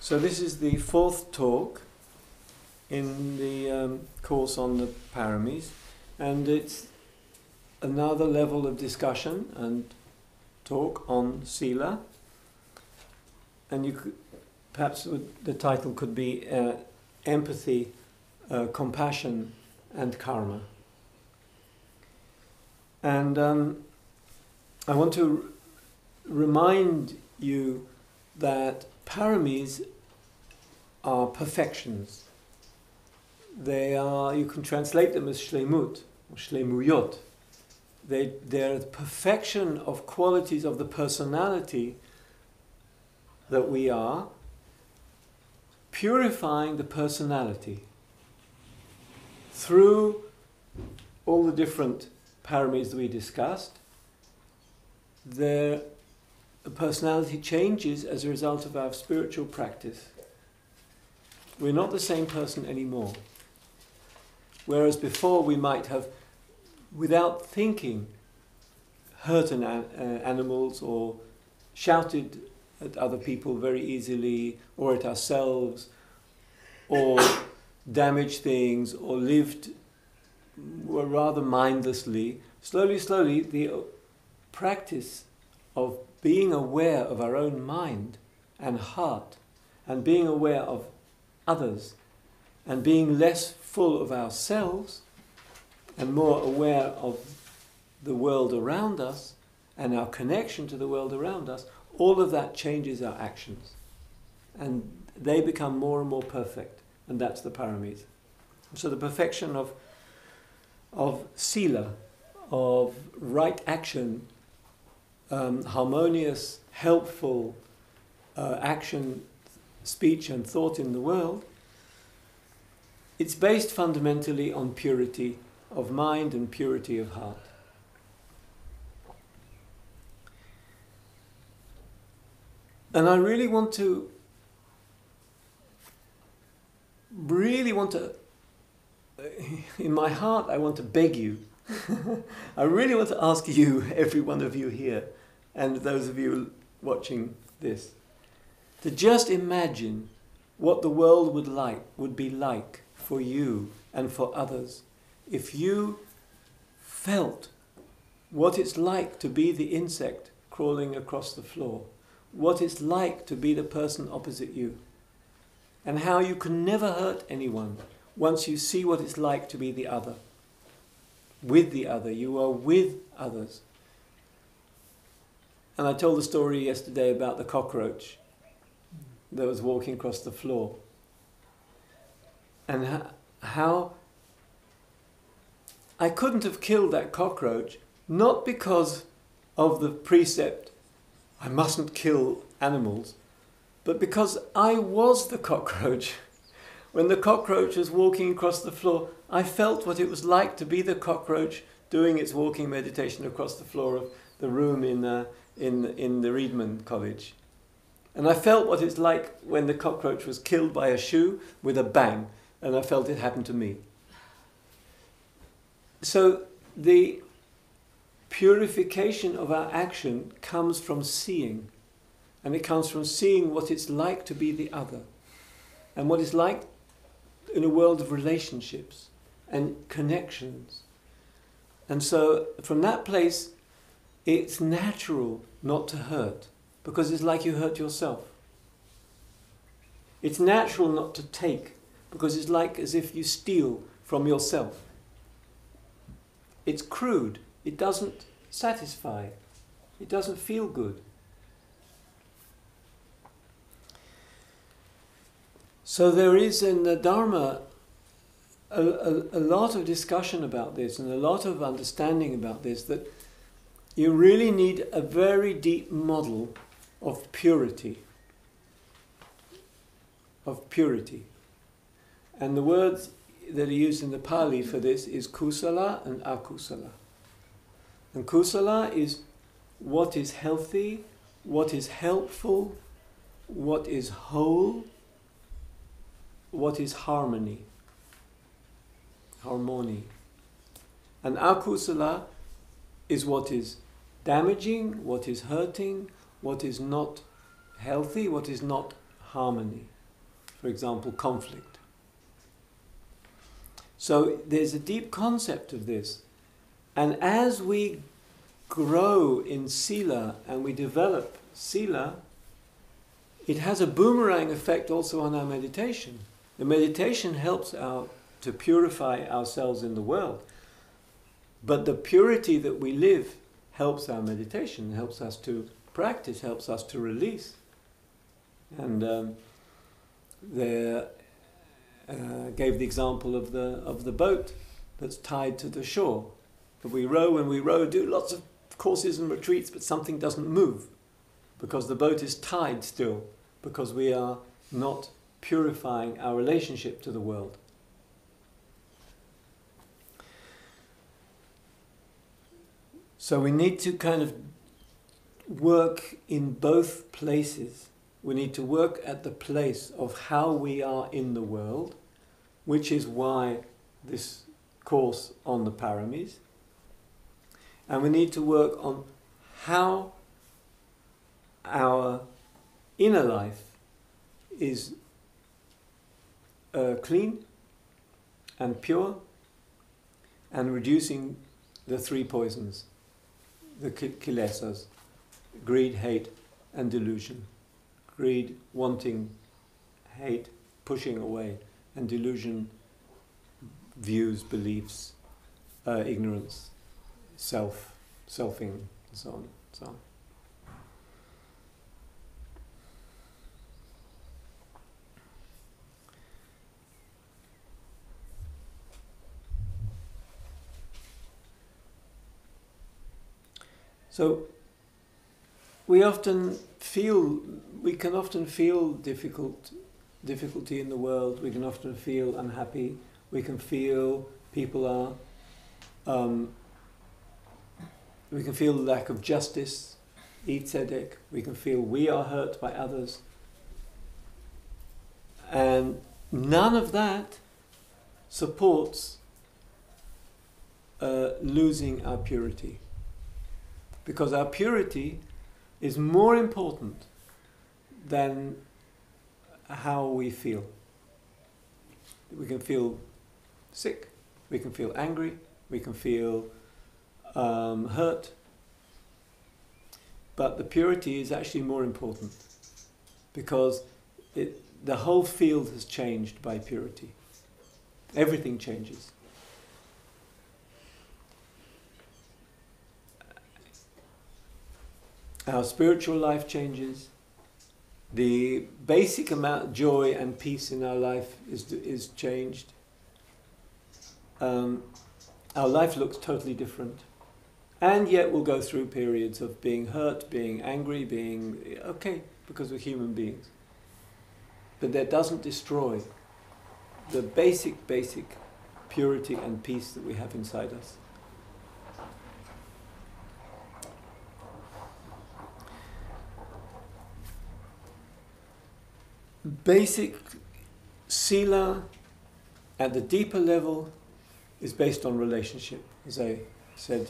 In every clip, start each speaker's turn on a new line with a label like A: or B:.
A: So this is the fourth talk in the course on the Paramis, and it's another level of discussion and talk on Sila. And you could, perhaps the title could be Empathy, Compassion and Karma. And I want to remind you that Paramis are perfections. They are, you can translate them as shlemut or shlemuyot. They're the perfection of qualities of the personality that we are, purifying the personality through all the different paramis that we discussed. The personality changes as a result of our spiritual practice. We're not the same person anymore. Whereas before we might have, without thinking, hurt animals or shouted at other people very easily, or at ourselves, or damaged things, or lived rather mindlessly. Slowly, the practice of being aware of our own mind and heart, and being aware of others, and being less full of ourselves, and more aware of the world around us, and our connection to the world around us, all of that changes our actions. And they become more and more perfect, and that's the Paramis. So the perfection of Sila, of right action, harmonious, helpful action, speech and thought in the world, it's based fundamentally on purity of mind and purity of heart. And I really want to, in my heart, I want to beg you. I really want to ask you, every one of you here, and those of you watching this, to just imagine what the world would be like for you and for others if you felt what it's like to be the insect crawling across the floor, what it's like to be the person opposite you, and how you can never hurt anyone once you see what it's like to be the other. With the other, you are with others. And I told the story yesterday about the cockroach that was walking across the floor, and how I couldn't have killed that cockroach, not because of the precept, I mustn't kill animals, but because I was the cockroach. When the cockroach was walking across the floor, I felt what it was like to be the cockroach doing its walking meditation across the floor of the room in the Reedman College. And I felt what it's like when the cockroach was killed by a shoe with a bang, and I felt it happen to me. So the purification of our action comes from seeing, and it comes from seeing what it's like to be the other, and what it's like in a world of relationships and connections. And so from that place, it's natural not to hurt, because it's like you hurt yourself. It's natural not to take, because it's like as if you steal from yourself. It's crude. It doesn't satisfy. It doesn't feel good. So there is in the Dharma a lot of discussion about this and a lot of understanding about this, that you really need a very deep model of purity. Of purity. And the words that are used in the Pali for this is kusala and akusala. And kusala is what is healthy, what is helpful, what is whole, what is harmony. And akusala is what is damaging, what is hurting, what is not healthy, what is not harmony. For example, conflict. So there's a deep concept of this. And as we grow in Sila and we develop Sila, it has a boomerang effect also on our meditation. The meditation helps to purify ourselves in the world. But the purity that we live helps our meditation, helps us to practice, helps us to release. And gave the example of the boat that's tied to the shore. But we row, do lots of courses and retreats, but something doesn't move because the boat is tied still, because we are not purifying our relationship to the world. So we need to kind of work in both places. We need to work at the place of how we are in the world, which is why this course on the Paramis. And we need to work on how our inner life is clean and pure and reducing the three poisons, the kilesas, greed, hate and delusion. Greed, wanting, hate, pushing away, and delusion, views, beliefs, ignorance, selfing, and so on, so on. So we can often feel difficulty in the world. We can often feel unhappy. We can feel people are. We can feel lack of justice, tzedek. We can feel we are hurt by others, and none of that supports losing our purity, because our purity is more important than how we feel. We can feel sick, we can feel angry, we can feel hurt, but the purity is actually more important, because the whole field has changed by purity. Everything changes. Our spiritual life changes. The basic amount of joy and peace in our life is changed. Our life looks totally different. And yet we'll go through periods of being hurt, being angry, being okay, because we're human beings. But that doesn't destroy the basic purity and peace that we have inside us. Basic Sila at the deeper level is based on relationship, as I said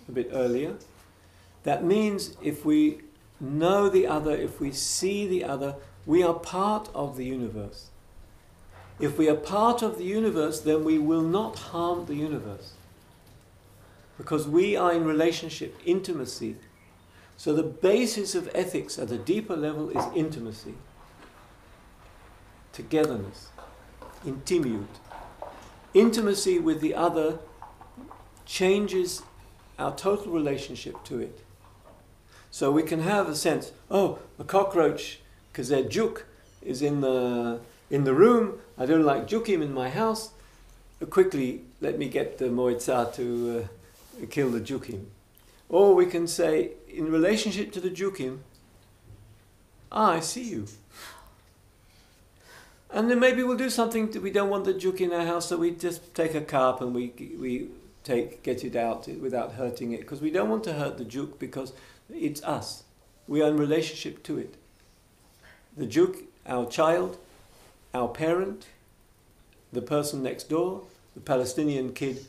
A: a bit earlier. That means if we know the other, if we see the other, we are part of the universe. If we are part of the universe, then we will not harm the universe, because we are in relationship, intimacy. So the basis of ethics at the deeper level is intimacy. Togetherness, intimute. Intimacy with the other changes our total relationship to it. So we can have a sense, oh, a cockroach, because their juk is in the room, I don't like jukim in my house, quickly let me get the moitzah to kill the jukim. Or we can say, in relationship to the jukim, I see you. And then maybe we'll do something that we don't want the juk in our house, so we just take a cup and we get it out without hurting it, because we don't want to hurt the juk, because it's us. We are in relationship to it. The juk, our child, our parent, the person next door, the Palestinian kid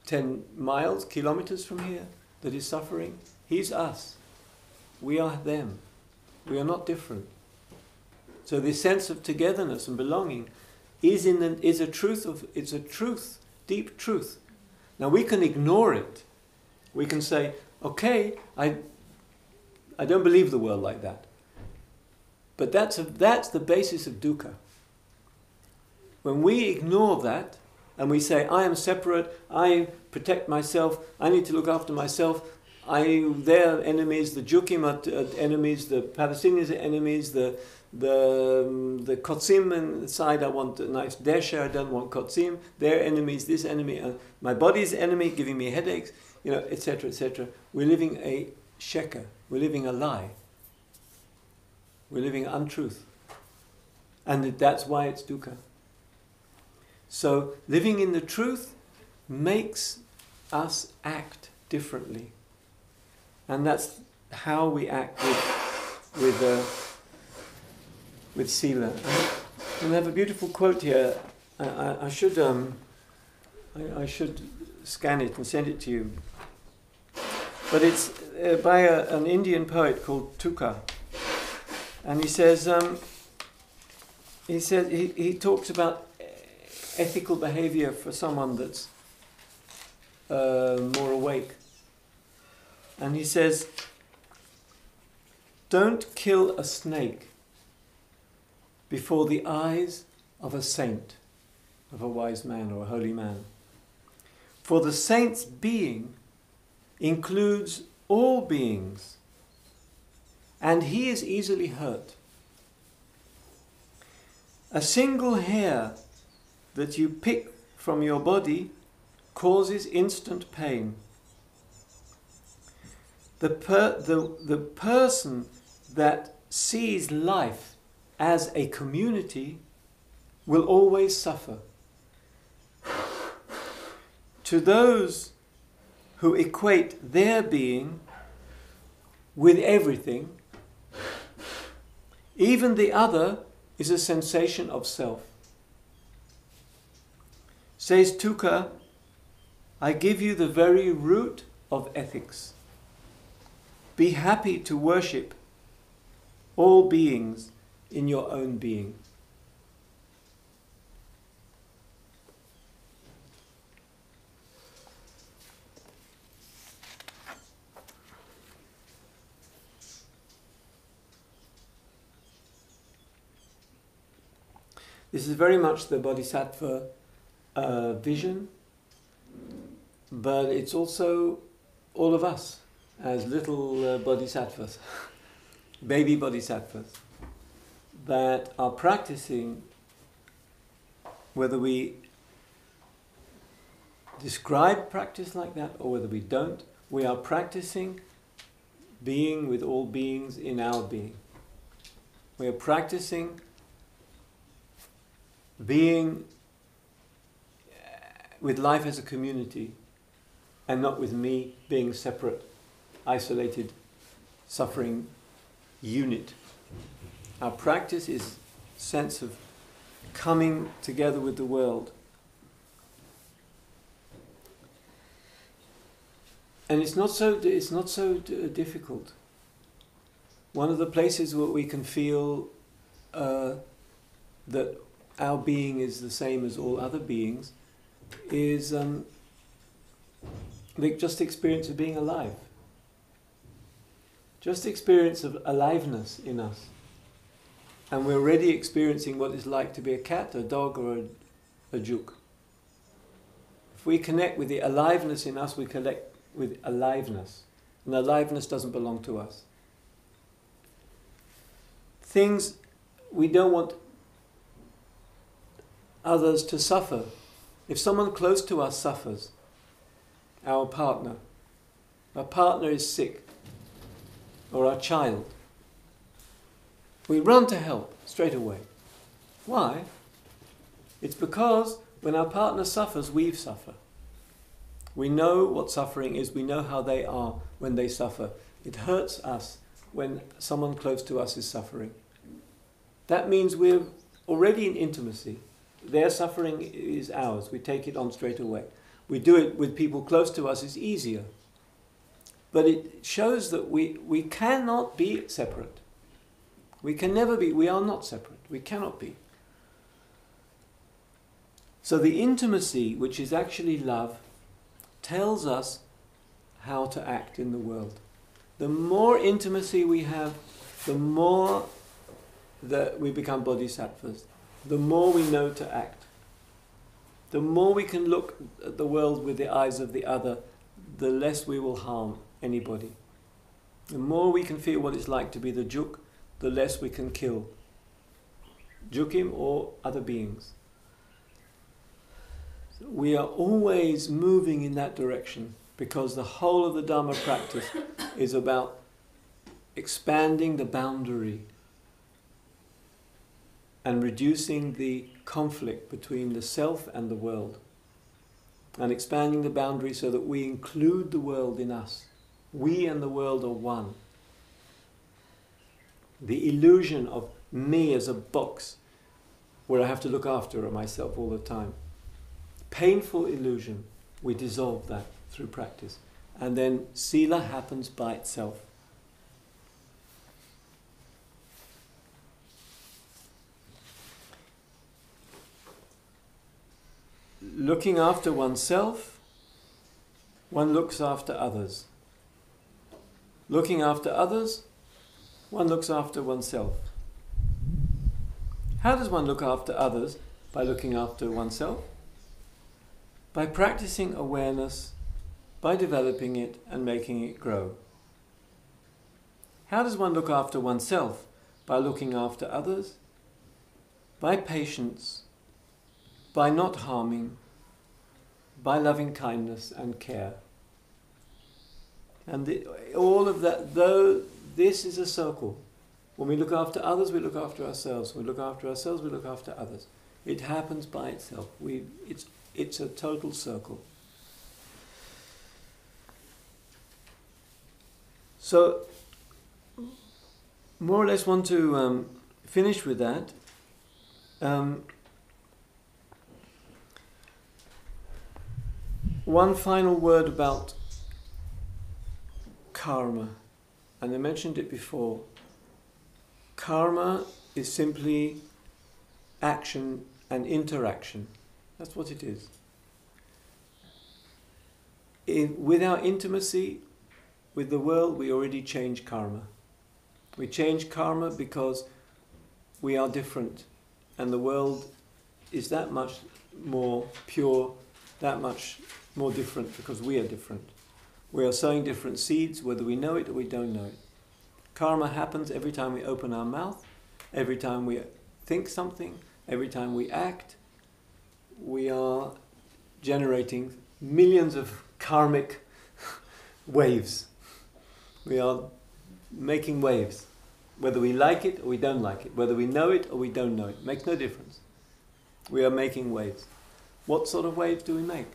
A: 10 miles, kilometers from here, that is suffering, he's us. We are them. We are not different. So this sense of togetherness and belonging is a truth, deep truth. Now we can ignore it. We can say, okay, I don't believe the world like that. But that's the basis of dukkha. When we ignore that and we say, I am separate, I protect myself, I need to look after myself, they're enemies, the Jukim are enemies, the Palestinians are enemies, the Kotsim inside, I want a nice desha, I don't want Kotsim, they're enemies, this enemy, my body's enemy, giving me headaches, etc., etc. We're living a sheker, we're living a lie. We're living untruth. And that's why it's dukkha. So living in the truth makes us act differently. And that's how we act with Sila. And I have a beautiful quote here. I should scan it and send it to you. But it's by an Indian poet called Tuka. And he says, he talks about ethical behavior for someone that's more awake. And he says, don't kill a snake before the eyes of a saint, of a wise man or a holy man. For the saint's being includes all beings, and he is easily hurt. A single hair that you pick from your body causes instant pain. The person that sees life as a community will always suffer. To those who equate their being with everything, even the other is a sensation of self. Says Tuka, I give you the very root of ethics. Be happy to worship all beings in your own being. This is very much the Bodhisattva vision, but it's also all of us as little bodhisattvas, baby bodhisattvas, that are practicing, whether we describe practice like that or whether we don't, we are practicing being with all beings in our being. We are practicing being with life as a community and not with me being separate, isolated, suffering unit. Our practice is sense of coming together with the world. And it's not so difficult. One of the places where we can feel that our being is the same as all other beings is just the experience of being alive. Just the experience of aliveness in us. And we're already experiencing what it's like to be a cat, a dog, or a juk. If we connect with the aliveness in us, we connect with aliveness. And aliveness doesn't belong to us. Things we don't want others to suffer. If someone close to us suffers, our partner is sick, or our child, we run to help straight away. Why? It's because when our partner suffers, we suffer. We know what suffering is, we know how they are when they suffer. It hurts us when someone close to us is suffering. That means we're already in intimacy. Their suffering is ours. We take it on straight away. We do it with people close to us, it's easier. But it shows that we cannot be separate. We can never be. We are not separate. We cannot be. So the intimacy, which is actually love, tells us how to act in the world. The more intimacy we have, the more that we become bodhisattvas, the more we know to act. The more we can look at the world with the eyes of the other, the less we will harm anybody. The more we can feel what it's like to be the juk, the less we can kill jukim or other beings. We are always moving in that direction because the whole of the Dharma practice is about expanding the boundary and reducing the conflict between the self and the world, and expanding the boundary so that we include the world in us. We and the world are one. The illusion of me as a box where I have to look after myself all the time. Painful illusion. We dissolve that through practice. And then Sila happens by itself. Looking after oneself, one looks after others. Looking after others, one looks after oneself. How does one look after others? By looking after oneself? By practicing awareness, by developing it and making it grow. How does one look after oneself? By looking after others, by patience, by not harming, by loving kindness and care. And all of that, though this is a circle. When we look after others, we look after ourselves. When we look after ourselves, we look after others. It happens by itself. It's a total circle. So, more or less want to finish with that. One final word about karma, and I mentioned it before. Karma is simply action and interaction. That's what it is. With our intimacy with the world, we already change karma. We change karma because we are different, and the world is that much more pure, that much more different because we are different. We are sowing different seeds, whether we know it or we don't know it. Karma happens every time we open our mouth, every time we think something, every time we act. We are generating millions of karmic waves. We are making waves, whether we like it or we don't like it, whether we know it or we don't know it. Makes no difference. We are making waves. What sort of waves do we make?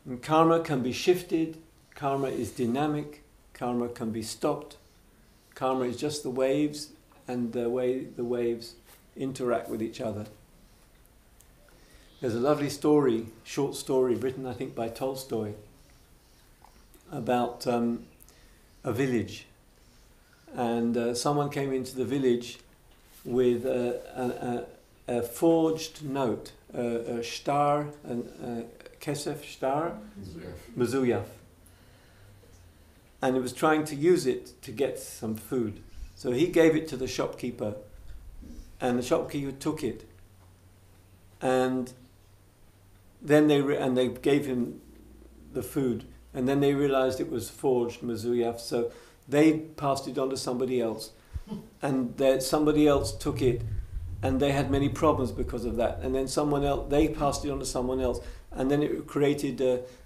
A: And karma can be shifted, karma is dynamic, karma can be stopped. Karma is just the waves and the way the waves interact with each other. There's a lovely story, short story, written I think by Tolstoy, about a village. And someone came into the village with a forged note, a star, a kesef star, mezuyaf. And he was trying to use it to get some food. So he gave it to the shopkeeper, and the shopkeeper took it. And then they gave him the food, and then they realized it was forged mezuyaf, so they passed it on to somebody else, and somebody else took it, and they had many problems because of that. And then they passed it on to someone else, and then it created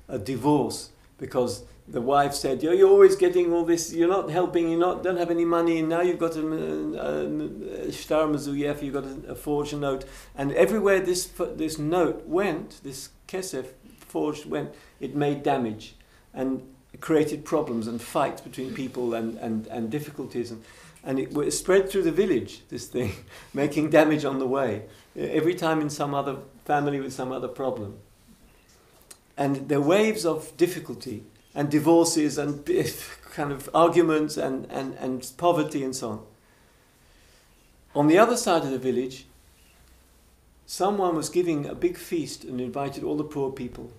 A: a divorce, because the wife said, you're always getting all this, you're not helping, don't have any money, and now you've got a shtar mezuyaf, you've got a forged note. And everywhere this note went, this kesef forged went, it made damage and it created problems and fights between people and difficulties. And it spread through the village, this thing, making damage on the way, every time in some other family with some other problem. And the waves of difficulty and divorces and kind of arguments and poverty and so on. On the other side of the village, someone was giving a big feast and invited all the poor people.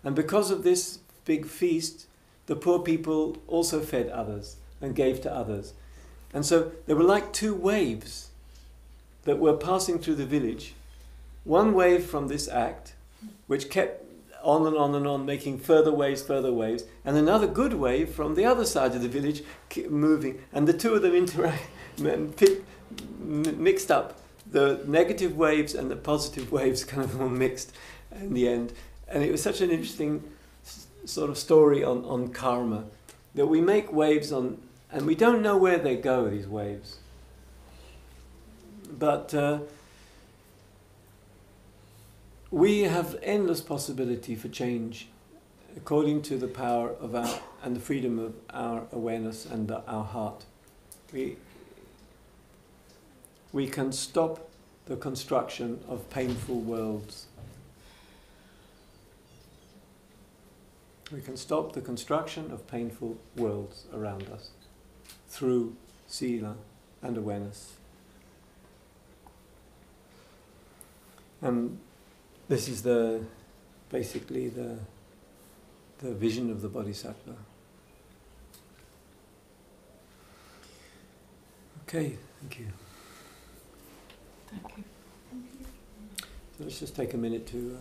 A: And because of this big feast, the poor people also fed others and gave to others. And so there were like two waves that were passing through the village. One wave from this act, which kept on and on and on, making further waves, and another good wave from the other side of the village moving. And the two of them mixed up. The negative waves and the positive waves kind of all mixed in the end. And it was such an interesting sort of story on karma, that we make waves on, and we don't know where they go, these waves. But we have endless possibility for change according to the power of our and the freedom of our awareness and our heart. We can stop the construction of painful worlds. We can stop the construction of painful worlds around us through Sila and awareness. And this is basically the vision of the Bodhisattva. Okay, thank you.
B: Thank you.
A: So let's just take a minute to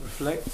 A: reflect.